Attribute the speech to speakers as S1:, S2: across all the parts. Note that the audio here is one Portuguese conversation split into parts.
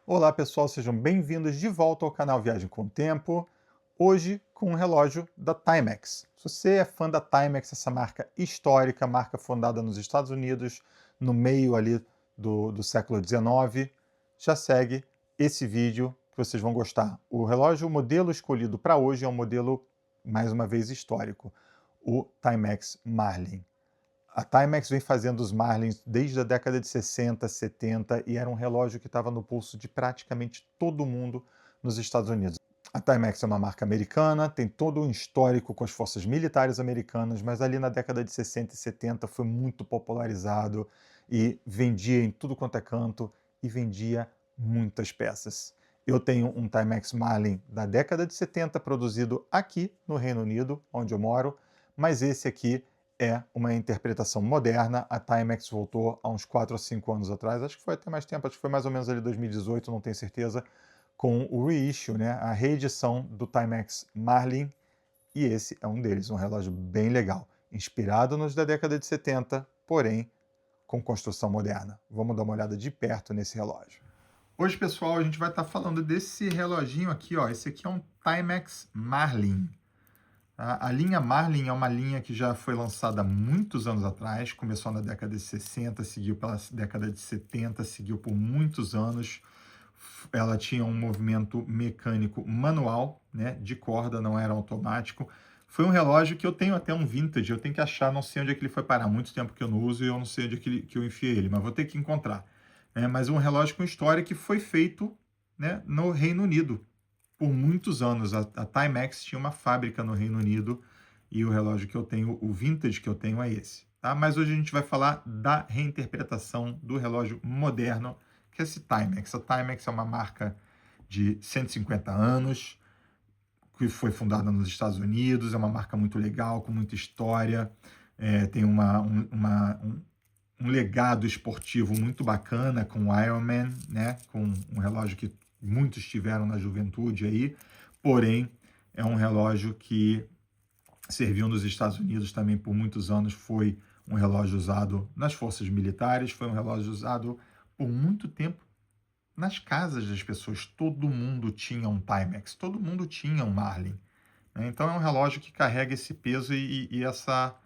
S1: Olá pessoal, sejam bem-vindos de volta ao canal Viagem com o Tempo. Hoje com um relógio da Timex. Se você é fã da Timex, essa marca histórica, marca fundada nos Estados Unidos, no meio ali do século XIX, já segue esse vídeo que vocês vão gostar. O relógio, o modelo escolhido para hoje é um modelo, mais uma vez, histórico, o Timex Marlin. A Timex vem fazendo os Marlins desde a década de 60, 70 e era um relógio que estava no pulso de praticamente todo mundo nos Estados Unidos. A Timex é uma marca americana, tem todo um histórico com as forças militares americanas, mas ali na década de 60 e 70 foi muito popularizado e vendia em tudo quanto é canto e vendia muitas peças. Eu tenho um Timex Marlin da década de 70 produzido aqui no Reino Unido, onde eu moro, mas esse aqui é uma interpretação moderna. A Timex voltou há uns 4 ou 5 anos atrás, acho que foi até mais tempo, acho que foi mais ou menos ali 2018, não tenho certeza, com o reissue, né, a reedição do Timex Marlin, e esse é um deles, um relógio bem legal, inspirado nos da década de 70, porém com construção moderna. Vamos dar uma olhada de perto nesse relógio. Hoje, pessoal, a gente vai estar falando desse reloginho aqui, ó. Esse aqui é um Timex Marlin. A linha Marlin é uma linha que já foi lançada há muitos anos atrás, começou na década de 60, seguiu pela década de 70, seguiu por muitos anos. Ela tinha um movimento mecânico manual, né, de corda, não era automático. Foi um relógio que eu tenho até um vintage, eu tenho que achar, não sei onde é que ele foi parar, há muito tempo que eu não uso e eu não sei onde é que eu enfiei ele, mas vou ter que encontrar. Mas um relógio com história que foi feito, né, no Reino Unido por muitos anos. A Timex tinha uma fábrica no Reino Unido e o relógio que eu tenho, o vintage que eu tenho é esse. Tá? Mas hoje a gente vai falar da reinterpretação do relógio moderno, que é esse Timex. A Timex é uma marca de 150 anos, que foi fundada nos Estados Unidos, é uma marca muito legal, com muita história, tem um legado esportivo muito bacana com o Ironman, né? Com um relógio que muitos tiveram na juventude aí, porém é um relógio que serviu nos Estados Unidos também por muitos anos, foi um relógio usado nas forças militares, foi um relógio usado por muito tempo nas casas das pessoas. Todo mundo tinha um Timex, todo mundo tinha um Marlin, né? Então é um relógio que carrega esse peso e essa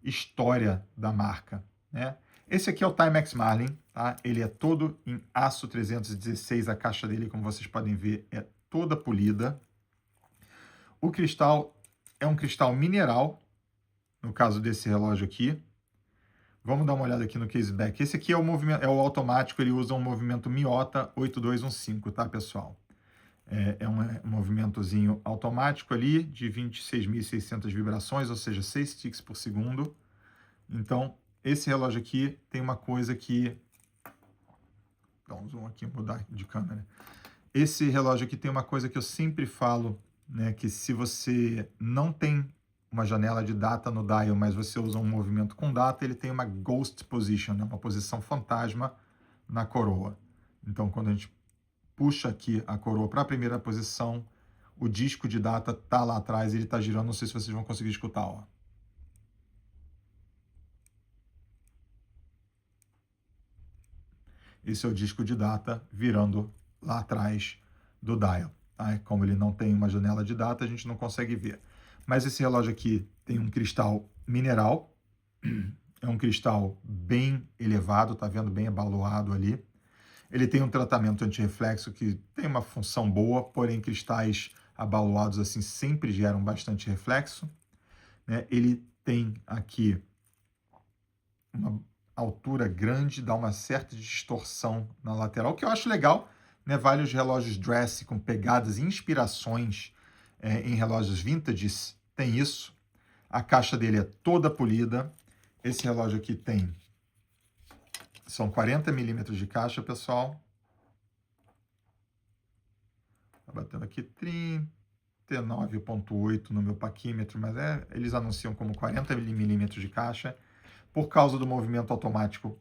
S1: história da marca, né? Esse aqui é o Timex Marlin, tá? Ele é todo em aço 316, a caixa dele, como vocês podem ver, é toda polida. O cristal é um cristal mineral, no caso desse relógio aqui. Vamos dar uma olhada aqui no caseback. Esse aqui é o movimento, é o automático, ele usa um movimento Miyota 8215, tá, pessoal? É um movimentozinho automático ali de 26.600 vibrações, ou seja, 6 ticks por segundo. Então, esse relógio aqui tem uma coisa que... Dá um zoom aqui, mudar de câmera. Esse relógio aqui tem uma coisa que eu sempre falo, né, que se você não tem uma janela de data no dial, mas você usa um movimento com data, ele tem uma ghost position, né, uma posição fantasma na coroa. Então, quando a gente puxa aqui a coroa para a primeira posição, o disco de data está lá atrás, ele está girando, não sei se vocês vão conseguir escutar, ó. Esse é o disco de data virando lá atrás do dial. Tá? Como ele não tem uma janela de data, a gente não consegue ver. Mas esse relógio aqui tem um cristal mineral, é um cristal bem elevado, tá vendo? Bem abaloado ali. Ele tem um tratamento antirreflexo que tem uma função boa, porém cristais abaloados assim sempre geram bastante reflexo, né? Ele tem aqui uma altura grande, dá uma certa distorção na lateral, que eu acho legal, né? Vários relógios dress com pegadas e inspirações em relógios vintages tem isso. A caixa dele é toda polida. Esse relógio aqui são 40 milímetros de caixa, pessoal. Tá batendo aqui 39,8 no meu paquímetro, mas eles anunciam como 40 milímetros de caixa. Por causa do movimento automático,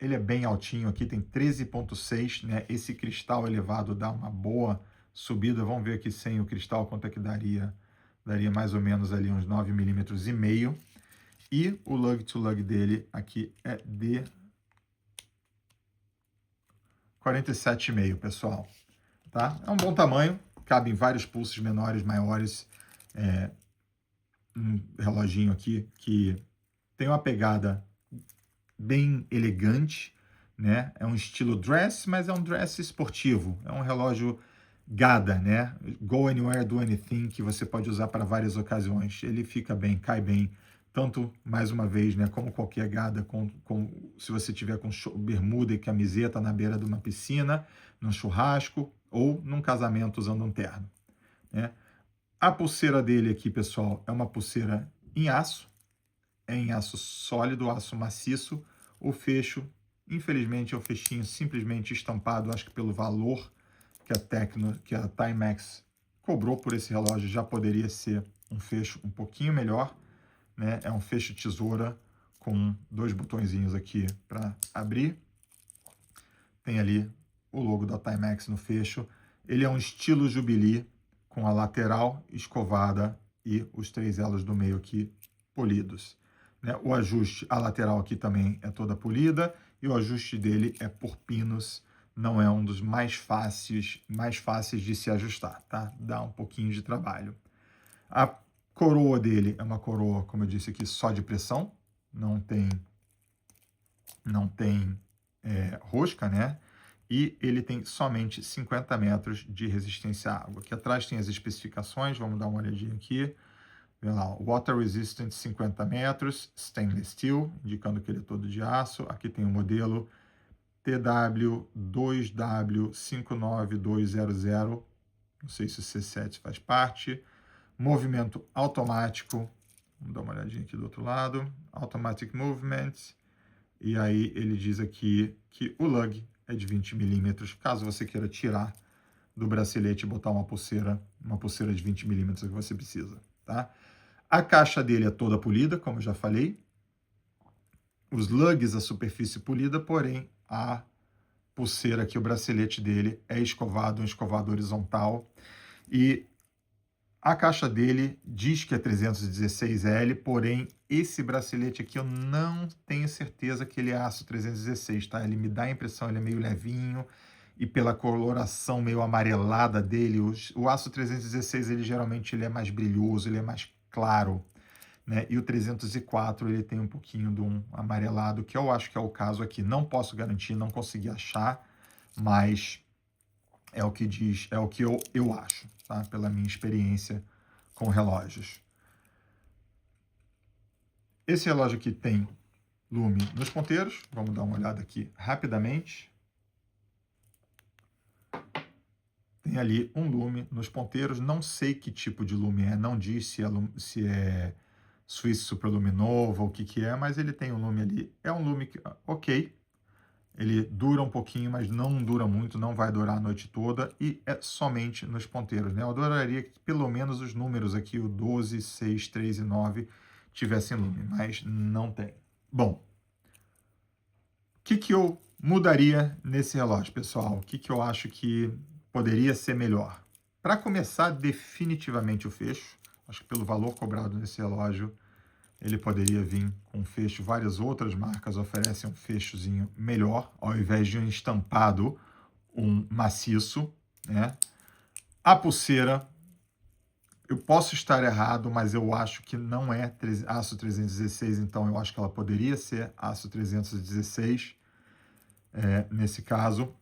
S1: ele é bem altinho aqui, tem 13,6, né? Esse cristal elevado dá uma boa subida. Vamos ver aqui sem o cristal quanto é que daria. Daria mais ou menos ali uns 9,5 milímetros. E o lug to lug dele aqui é de 47,5, pessoal. Tá? É um bom tamanho, cabe em vários pulsos menores, maiores. Um reloginho aqui que tem uma pegada bem elegante, né? É um estilo dress, mas é um dress esportivo. É um relógio GADA, né? Go Anywhere, Do Anything, que você pode usar para várias ocasiões. Ele fica bem, cai bem, tanto, mais uma vez, né, como qualquer GADA, se você tiver com bermuda e camiseta na beira de uma piscina, num churrasco ou num casamento usando um terno, né? A pulseira dele aqui, pessoal, é uma pulseira em aço, é em aço sólido, aço maciço. O fecho, infelizmente, é o fechinho simplesmente estampado, acho que pelo valor que a Timex cobrou por esse relógio, já poderia ser um fecho um pouquinho melhor, né? É um fecho tesoura com 2 botõezinhos aqui para abrir. Tem ali o logo da Timex no fecho. Ele é um estilo Jubilee, com a lateral escovada e os 3 elos do meio aqui polidos, né? O ajuste, a lateral aqui também é toda polida, e o ajuste dele é por pinos, não é um dos mais fáceis de se ajustar, tá? Dá um pouquinho de trabalho. A coroa dele é uma coroa, como eu disse aqui, só de pressão, não tem rosca, né? E ele tem somente 50 metros de resistência à água. Aqui atrás tem as especificações, vamos dar uma olhadinha aqui. Vê lá, Water Resistant 50 metros, Stainless Steel, indicando que ele é todo de aço. Aqui tem o modelo TW2W59200, não sei se o C7 faz parte. Movimento automático, vamos dar uma olhadinha aqui do outro lado. Automatic Movement. E aí ele diz aqui que o lug é de 20 milímetros, caso você queira tirar do bracelete e botar uma pulseira de 20 milímetros que você precisa, tá? A caixa dele é toda polida, como eu já falei. Os lugs, a superfície polida, porém a pulseira aqui, o bracelete dele é escovado, um escovado horizontal. E a caixa dele diz que é 316L, porém esse bracelete aqui eu não tenho certeza que ele é aço 316, tá? Ele me dá a impressão, ele é meio levinho, e pela coloração meio amarelada dele, o aço 316 ele geralmente ele é mais brilhoso, ele é mais claro, né? E o 304 ele tem um pouquinho de um amarelado, que eu acho que é o caso aqui. Não posso garantir, não consegui achar, mas é o que diz, é o que eu acho, tá? Pela minha experiência com relógios. Esse relógio aqui tem lume nos ponteiros. Vamos dar uma olhada aqui rapidamente. Tem ali um lume nos ponteiros. Não sei que tipo de lume é, não diz se é Swiss Superluminova ou o que é, mas ele tem um lume ali. É um lume que, ok, ele dura um pouquinho, mas não dura muito, não vai durar a noite toda, e é somente nos ponteiros, né? Eu adoraria que pelo menos os números aqui, o 12, 6, 3 e 9, tivessem lume, mas não tem. Bom, o que eu mudaria nesse relógio, pessoal? O que eu acho que poderia ser melhor? Para começar, definitivamente o fecho. Acho que pelo valor cobrado nesse relógio, ele poderia vir com fecho. Várias outras marcas oferecem um fechozinho melhor, ao invés de um estampado, um maciço, né? A pulseira, eu posso estar errado, mas eu acho que não é aço 316, então eu acho que ela poderia ser aço 316, nesse caso.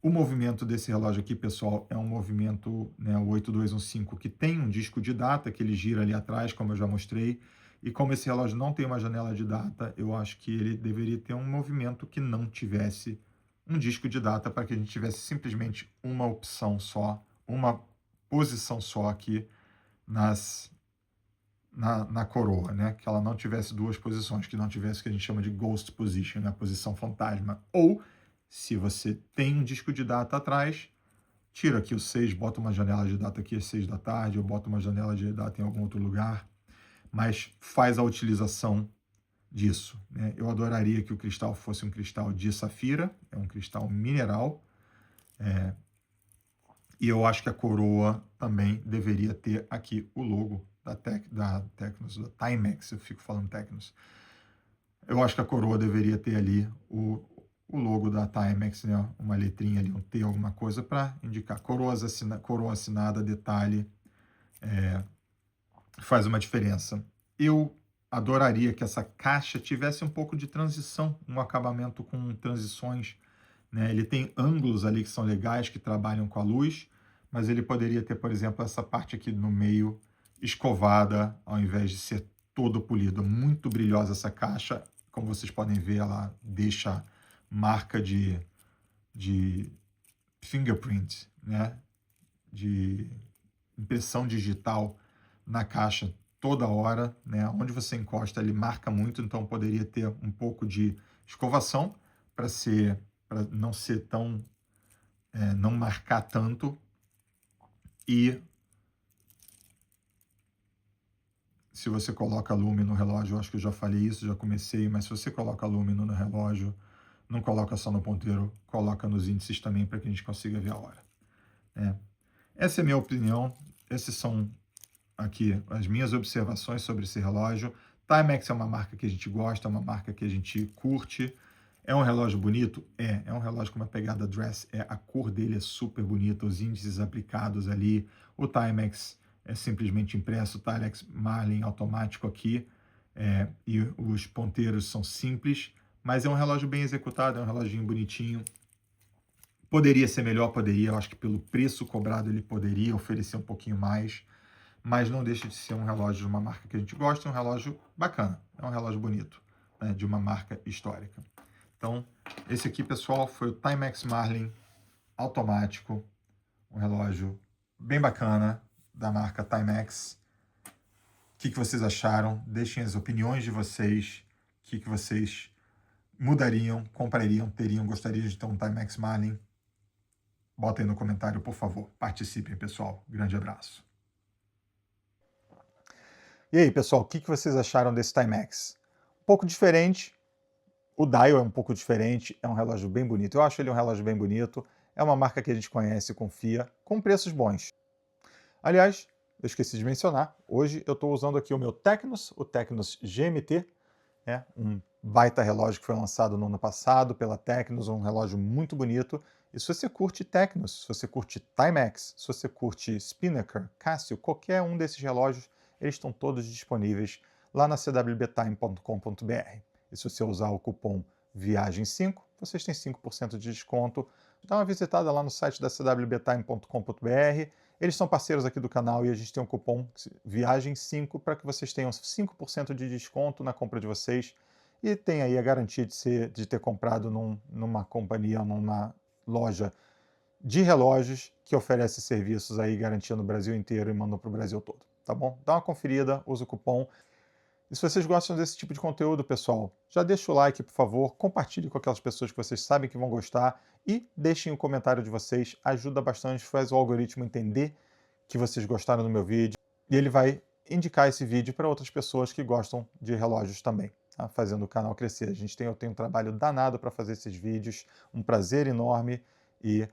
S1: O movimento desse relógio aqui, pessoal, é um movimento, né, o 8215, que tem um disco de data, que ele gira ali atrás, como eu já mostrei. E como esse relógio não tem uma janela de data, eu acho que ele deveria ter um movimento que não tivesse um disco de data, para que a gente tivesse simplesmente uma opção só, uma posição só aqui na coroa, né? Que ela não tivesse duas posições, que não tivesse o que a gente chama de ghost position, né? Posição fantasma. Ou, se você tem um disco de data atrás, tira aqui o 6, bota uma janela de data aqui às 6 da tarde, ou bota uma janela de data em algum outro lugar, mas faz a utilização disso, né? Eu adoraria que o cristal fosse um cristal de safira, é um cristal mineral, e eu acho que a coroa também deveria ter aqui o logo da Tecnos, da Timex, eu fico falando Tecnos. Eu acho que a coroa deveria ter ali o logo da Timex, né? Uma letrinha ali, um T, alguma coisa para indicar. Coroa assinada, detalhe, faz uma diferença. Eu adoraria que essa caixa tivesse um pouco de transição, um acabamento com transições, né? Ele tem ângulos ali que são legais, que trabalham com a luz, mas ele poderia ter, por exemplo, essa parte aqui no meio escovada, ao invés de ser todo polido. Muito brilhosa essa caixa. Como vocês podem ver, ela deixa marca de fingerprint, né? De impressão digital na caixa toda hora, né? Onde você encosta, ele marca muito, então poderia ter um pouco de escovação para não ser tão, não marcar tanto. E se você coloca lume no relógio, eu acho que eu já falei isso, já comecei, mas se você coloca lume no relógio, não coloca só no ponteiro, coloca nos índices também para que a gente consiga ver a hora, né? Essa é a minha opinião, esses são aqui as minhas observações sobre esse relógio. Timex é uma marca que a gente gosta, é uma marca que a gente curte. É um relógio bonito? É um relógio com uma pegada dress, a cor dele é super bonita, os índices aplicados ali, o Timex é simplesmente impresso, o Timex Marlin automático aqui, e os ponteiros são simples, mas é um relógio bem executado, é um reloginho bonitinho. Poderia ser melhor, poderia, eu acho que pelo preço cobrado ele poderia oferecer um pouquinho mais, mas não deixa de ser um relógio de uma marca que a gente gosta, é um relógio bacana, é um relógio bonito, né, de uma marca histórica. Então, esse aqui, pessoal, foi o Timex Marlin automático, um relógio bem bacana da marca Timex. O que vocês acharam? Deixem as opiniões de vocês, o que vocês mudariam, comprariam, teriam, gostariam de ter um Timex Marlin. Botem no comentário, por favor. Participem, pessoal. Grande abraço. E aí, pessoal, o que vocês acharam desse Timex? Um pouco diferente, o dial é um pouco diferente, é um relógio bem bonito. Eu acho ele um relógio bem bonito, é uma marca que a gente conhece e confia, com preços bons. Aliás, eu esqueci de mencionar, hoje eu estou usando aqui o meu Tecnos, o Tecnos GMT, um baita relógio que foi lançado no ano passado pela Tecnos, um relógio muito bonito. E se você curte Tecnos, se você curte Timex, se você curte Spinnaker, Casio, qualquer um desses relógios, eles estão todos disponíveis lá na cwbtime.com.br. E se você usar o cupom VIAGEM5, vocês têm 5% de desconto. Dá uma visitada lá no site da cwbtime.com.br. Eles são parceiros aqui do canal e a gente tem um cupom VIAGEM5 para que vocês tenham 5% de desconto na compra de vocês e tem aí a garantia de ter comprado numa companhia, numa loja de relógios que oferece serviços aí, garantia no Brasil inteiro e manda para o Brasil todo, tá bom? Dá uma conferida, usa o cupom. E se vocês gostam desse tipo de conteúdo, pessoal, já deixa o like, por favor, compartilhe com aquelas pessoas que vocês sabem que vão gostar e deixem o comentário de vocês, ajuda bastante, faz o algoritmo entender que vocês gostaram do meu vídeo e ele vai indicar esse vídeo para outras pessoas que gostam de relógios também, tá? Fazendo o canal crescer. Eu tenho um trabalho danado para fazer esses vídeos, um prazer enorme e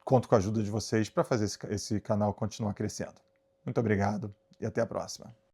S1: conto com a ajuda de vocês para fazer esse canal continuar crescendo. Muito obrigado e até a próxima.